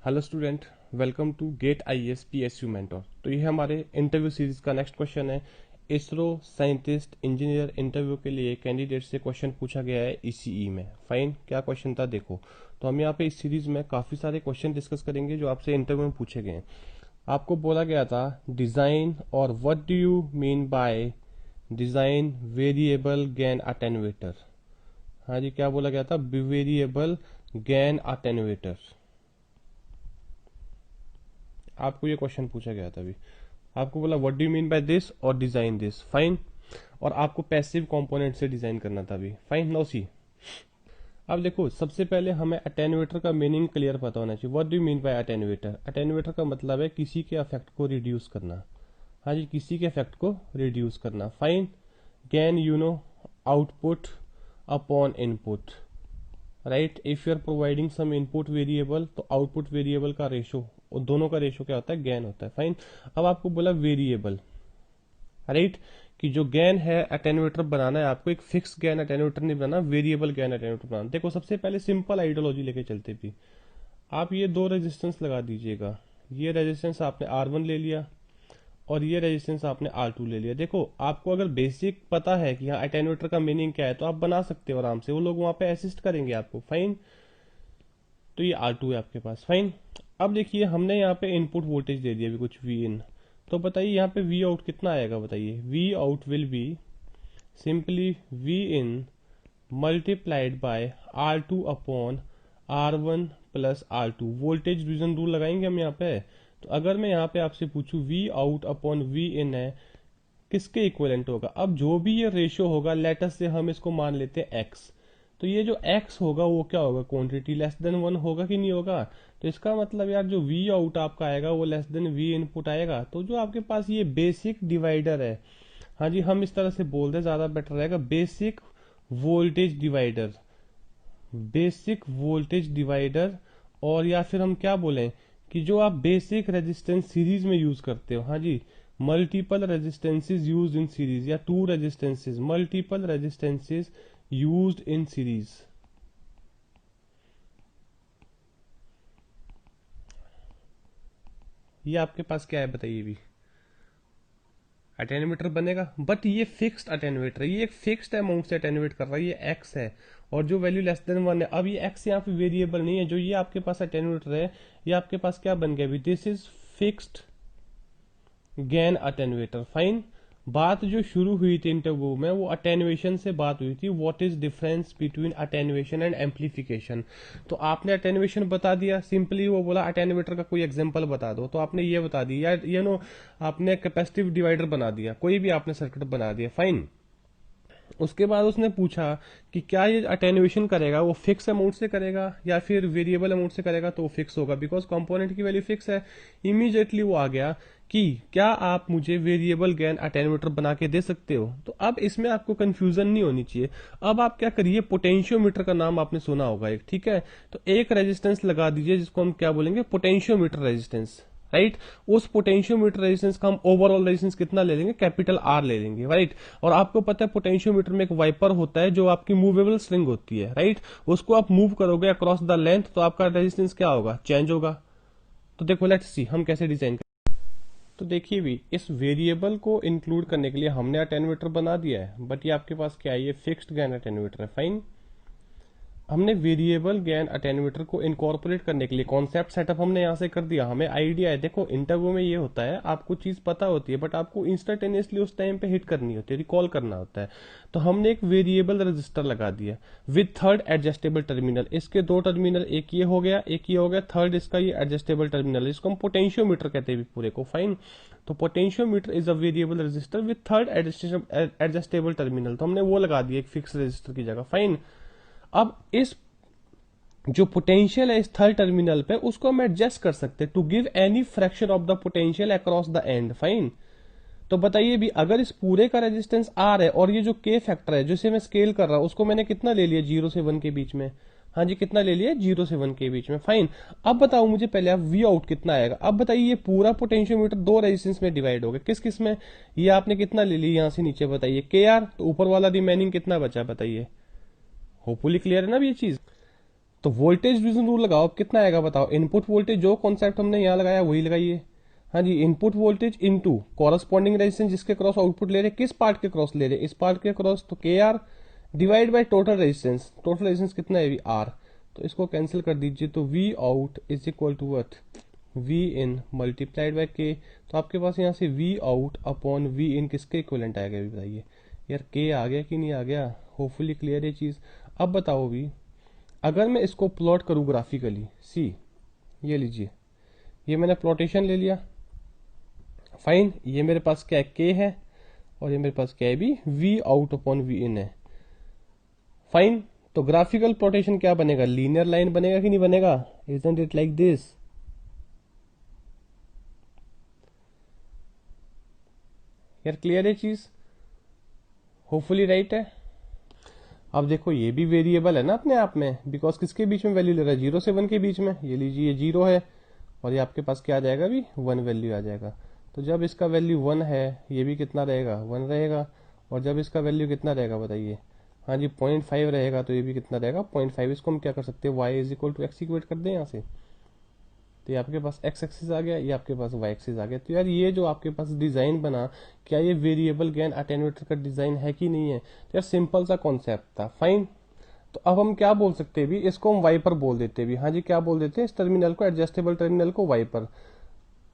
Hello student, welcome to GATE IAS PSU mentor. तो ये हमारे इंटरव्यू सीरीज का नेक्स्ट क्वेश्चन है। इसरो साइंटिस्ट इंजीनियर इंटरव्यू के लिए कैंडिडेट से क्वेश्चन पूछा गया है ईसीई में। फाइन, क्या क्वेश्चन था देखो। तो हम यहाँ पे इस सीरीज में काफ़ी सारे क्वेश्चन डिस्कस करेंगे जो आपसे इंटरव्यू में पूछे गए हैं। आपको बोला गया था डिज़ाइन और what do you mean by design variable gain attenuator. हाँ जी, क्या बोला गया था? Variable gain attenuator. आपको ये क्वेश्चन पूछा गया था अभी। आपको बोला what do you mean by this और डिजाइन दिस। फाइन, और आपको पैसिव कंपोनेंट से डिजाइन करना था अभी। फाइन, नो सी। अब देखो, सबसे पहले हमें अटेन्यूएटर का मीनिंग क्लियर पता होना चाहिए। What do you mean by attenuator? Attenuator का मतलब है किसी के इफेक्ट को रिड्यूस करना। हाँ जी, किसी के इफेक्ट को रिड्यूस करना। Fine, gain you know output upon input, right. If you are providing some input variable तो आउटपुट वेरिएबल का रेशो, और दोनों का रेशो क्या होता है? गेन होता है। फाइन, अब आपको बोला वेरिएबल, राइट, कि जो गेन है अटेन्यूएटर बनाना है आपको। एक फिक्स गेन अटेन्यूएटर नहीं बनाना, वेरिएबल गेन अटेन्यूएटर बनाना। देखो, सबसे पहले सिंपल आइडियोलॉजी लेके चलते भी। आप ये दो रेजिस्टेंस लगा दीजिएगा। ये रेजिस्टेंस आपने R1 ले लिया और ये रेजिस्टेंस आपने R2 ले लिया। देखो, आपको अगर बेसिक पता है कि हाँ अटेन्यूएटर का मीनिंग क्या है तो आप बना सकते हो आराम से, वो लोग वहां पे असिस्ट करेंगे आपको। फाइन, तो ये R2 है आपके पास। फाइन, अब देखिए हमने यहाँ पे इनपुट वोल्टेज दे दिया अभी कुछ V इन। तो बताइए यहाँ पे V आउट कितना आएगा? बताइए। V out will be simply V in multiplied bye R2 upon R1 plus R2। Voltage division rule लगाएंगे हम यहाँ पे। तो अगर मैं यहाँ पे आपसे पूछूं V आउट अपॉन V इन है, किसके इक्वलेंट होगा? अब जो भी ये रेशियो होगा, लेटस से हम इसको मान लेते हैं x। तो ये जो x होगा वो क्या होगा? क्वांटिटी लेस देन 1 होगा कि नहीं होगा? तो इसका मतलब यार जो v आउट आपका आएगा वो लेस देन v इनपुट आएगा। तो जो आपके पास ये बेसिक डिवाइडर है, हाँ जी, हम इस तरह से बोल दें ज्यादा बेटर रहेगा, basic voltage divider. Basic voltage divider, और या फिर हम क्या बोलें कि जो आप बेसिक रेजिस्टेंस सीरीज में यूज करते हो। हाँ जी, multiple resistances used in series, या two resistances, multiple resistances used in series. ये आपके पास क्या है बताइए? भी अटेन्यूएटर बनेगा, बट ये फिक्स्ड अटेन्यूएटर है। ये एक फिक्स्ड अमाउंट से अटेन्यूएट कर रहा है, ये एक्स है, और जो वैल्यू लेस देन 1 है। अब ये एक्स यहाँ पे वेरिएबल नहीं है। जो ये आपके पास अटेन्यूएटर है, ये आपके पास क्या बन गया? This is fixed gain attenuator. Fine, बात जो शुरू हुई थी इंटरव्यू में वो अटेन्युएशन से बात हुई थी। What is difference between attenuation and amplification? तो आपने अटेन्युएशन बता दिया, सिंपली वो बोला अटेन्यूएटर का कोई एग्जांपल बता दो, तो आपने ये बता दिया, या नो आपने कैपेसिटिव डिवाइडर बना दिया, कोई भी आपने सर्किट बना दिया। फाइन, उसके बाद उसने पूछा कि क्या ये अटेन्युएशन करेगा वो फिक्स अमाउंट से करेगा या फिर वेरिएबल अमाउंट से करेगा? तो वो फिक्स होगा, बिकॉज कंपोनेंट की वैल्यू फिक्स है। इमीडिएटली वो आ गया कि क्या आप मुझे वेरिएबल गेन अटेन्यूएटर बना के दे सकते हो? तो अब इसमें आपको कंफ्यूजन नहीं होनी चाहिए। अब आप क्या करिए, पोटेंशियोमीटर का नाम आपने सुना होगा एक, ठीक है? तो एक रेजिस्टेंस लगा दीजिए जिसको हम क्या बोलेंगे? Potentiometer resistance, right. उस पोटेंशियोमीटर रेजिस्टेंस का हम ओवरऑल रेजिस्टेंस कितना ले लेंगे? कैपिटल आर ले लेंगे, राइट। और आपको पता है पोटेंशियोमीटर में एक वाइपर होता है जो आपकी मूवेबल स्ट्रिंग होती है, राइट। उसको आप मूव करोगे अक्रॉस द लेंथ तो आपका रेजिस्टेंस क्या होगा? चेंज होगा। तो देखो, लेट्स सी हम कैसे डिजाइन। तो देखिए भी, इस वेरिएबल को इंक्लूड करने के लिए हमने अटेन्यूएटर बना दिया है, बट ये आपके पास क्या है? ये फिक्स्ड गेन अटेन्यूएटर है। फाइन, हमने वेरिएबल गेन अटेन्यूएटर को इनकॉर्पोरेट करने के लिए कॉन्सेप्ट सेटअप हमने यहां से कर दिया। हमें आइडिया है। देखो, इंटरव्यू में ये होता है, आपको चीज पता होती है बट आपको इंस्टेंटेनियसली उस टाइम पे हिट करनी होती है, रिकॉल करना होता है। तो हमने एक वेरिएबल रजिस्टर लगा दिया विद थर्ड एडजस्टेबल टर्मिनल। इसके दो टर्मिनल, एक ये हो गया, एक ये हो गया, थर्ड इसका ये एडजस्टेबल टर्मिनल, इसको हम पोटेंशियोमीटर कहते हैं पूरे को। फाइन, तो potentiometer is a variable resistor with third adjustable terminal. तो हमने वो लगा दिया एक फिक्स रजिस्टर की जगह। फाइन, अब इस जो पोटेंशियल है इस थर्ड टर्मिनल पे उसको हम एडजस्ट कर सकते हैं to give any fraction of the potential across the end. Fine, तो बताइए भी, अगर इस पूरे का रेजिस्टेंस आर है और ये जो के फैक्टर है जिसे मैं स्केल कर रहा हूं उसको मैंने कितना ले लिया? 0 से 1 के बीच में। हाँ जी, कितना ले लिया? 0 से 1 के बीच में। फाइन, अब बताओ मुझे पहले आप वी आउट कितना आएगा। अब बताइए, ये पूरा पोटेंशियोमीटर दो रेजिस्टेंस में डिवाइड हो गया, किस किस में? ये आपने कितना ले लिया यहां से नीचे? बताइए के आर, तो ऊपर वाला रिमेनिंग कितना बचा? बताइए। होपफुली क्लियर है ना ये चीज? तो वोल्टेज डिवीजन रूल लगाओ, अब कितना आएगा बताओ। इनपुट वोल्टेज जो कॉन्सेप्ट हमने यहाँ लगाया वही लगाइए। हाँ जी, input voltage into corresponding resistance जिसके क्रॉस आउटपुट ले रहे, किस पार्ट के क्रॉस ले रहे, इस पार्ट के क्रॉस, तो K R divide by total resistance. Total resistance कितना है, आर, तो इसको कैंसिल कर दीजिए, तो V out is equal to what, V in multiplied by K. तो आपके पास यहाँ से V out upon V in किसके इक्विवेलेंट आएगा अभी बताइए यार, के आ गया कि नहीं आ गया। होपफुली क्लियर ये चीज। अब बताओ भी, अगर मैं इसको प्लॉट करूं ग्राफिकली, सी ये लीजिए, ये मैंने प्लॉटेशन ले लिया, फाइन, ये मेरे पास क्या है, के है, और ये मेरे पास क्या है भी, वी आउट अपॉन वी इन है, फाइन। तो ग्राफिकल प्लॉटेशन क्या बनेगा, लीनियर लाइन बनेगा कि नहीं बनेगा, इजंट इट लाइक दिस। यार क्लियर है चीज, होपफुली राइट है। अब देखो ये भी वेरिएबल है ना अपने आप में, बिकॉज किसके बीच में वैल्यू ले रहा है, 0 से 1 के बीच में। ये लीजिए, ये 0 है और ये आपके पास क्या आ जाएगा भी, 1 वैल्यू आ जाएगा। तो जब इसका वैल्यू 1 है, ये भी कितना रहेगा, 1 रहेगा। और जब इसका वैल्यू कितना रहेगा बताइए, हाँ जी 0.5 रहेगा, तो ये भी कितना रहेगा, 0.5। इसको हम क्या कर सकते हैं, Y is equal to X equate कर दें यहाँ से। तो ये आपके पास एक्स एक्सिस आ गया, ये आपके पास वाई एक्सिस आ गया। तो यार ये जो आपके पास डिजाइन बना, क्या ये वेरिएबल गेन अटेन्यूएटर का डिजाइन है कि नहीं है। तो यार सिंपल सा कॉन्सेप्ट था, फाइन। तो अब हम क्या बोल सकते हैं भी, इसको हम वाइपर बोल देते हैं भी। हाँ जी, क्या बोल देते हैं, इस टर्मिनल को, एडजस्टेबल टर्मिनल को वाइपर।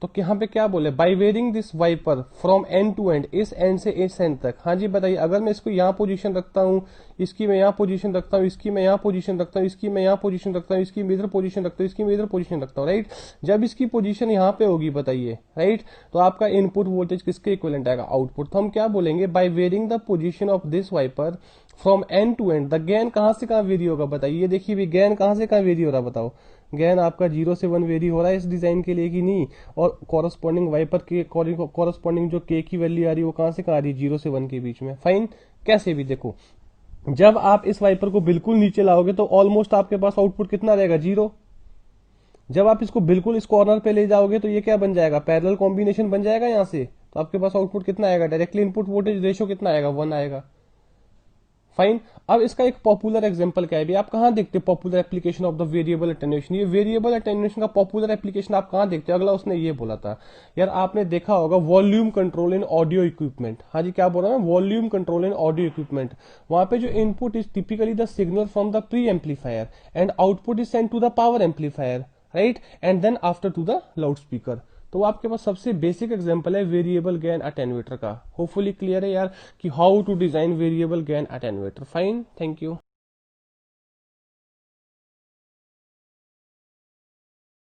तो यहाँ पे क्या बोले, by varying this wiper from end to end, इस एंड से इस एंड तक। हाँ जी बताइए, अगर मैं इसको यहाँ पोजीशन रखता हूँ, इसकी मैं यहाँ पोजीशन रखता हूँ, इसकी मैं यहाँ पोजीशन रखता हूँ, इसकी मैं यहाँ पोजीशन रखता हूँ, इसकी मैं इधर पोजीशन रखता हूँ, इसकी मैं इधर पोजीशन रखता हूँ, राइट। जब इसकी पोजीशन यहाँ पे होगी बताइए, राइट, तो आपका इनपुट वोल्टेज किसके इक्विवेलेंट आएगा, आउटपुट। तो हम क्या बोलेंगे, by varying the position of this wiper from end to end, the gain कहाँ से कहाँ वेरी होगा बताइए। ये देखिए भी, गेन कहाँ से कहाँ वेरी हो रहा है बताओ। गेन आपका 0 से 1 वेरी हो रहा है इस डिजाइन के लिए कि नहीं। और कॉरस्पॉन्डिंग वाइपर के कॉरस्पॉन्डिंग जो के की वैल्यू आ रही है वो कहाँ से कहाँ आ रही है, 0 से 1 के बीच में, फाइन। कैसे भी देखो, जब आप इस वाइपर को बिल्कुल नीचे लाओगे तो ऑलमोस्ट आपके पास आउटपुट कितना रहेगा, 0। जब आप इसको बिल्कुल इस कॉर्नर पे ले जाओगे तो ये क्या बन जाएगा, पैरेलल कॉम्बिनेशन बन जाएगा यहाँ से। तो आपके पास आउटपुट कितना आएगा, डायरेक्टली इनपुट वोल्टेज रेशियो कितना आएगा, 1 आएगा, फाइन। अब इसका एक पॉपुलर एग्जांपल क्या है भी, आप कहां देखते हैं popular application of the variable attenuation. ये वेरिएबल अटेन्यूएशन का पॉपुलर एप्लीकेशन आप कहां देखते हैं, अगला उसने ये बोला था यार, आपने देखा होगा volume control in audio equipment. हाँ जी, क्या बोल रहा है, volume control in audio equipment. वहां पे जो input is typically the signal from the pre amplifier and output is sent to the power amplifier, right, and then after to the loudspeaker. तो आपके पास सबसे बेसिक एग्जांपल है variable gain attenuator का। Hopefully clear है यार कि how to design variable gain attenuator, fine, thank you.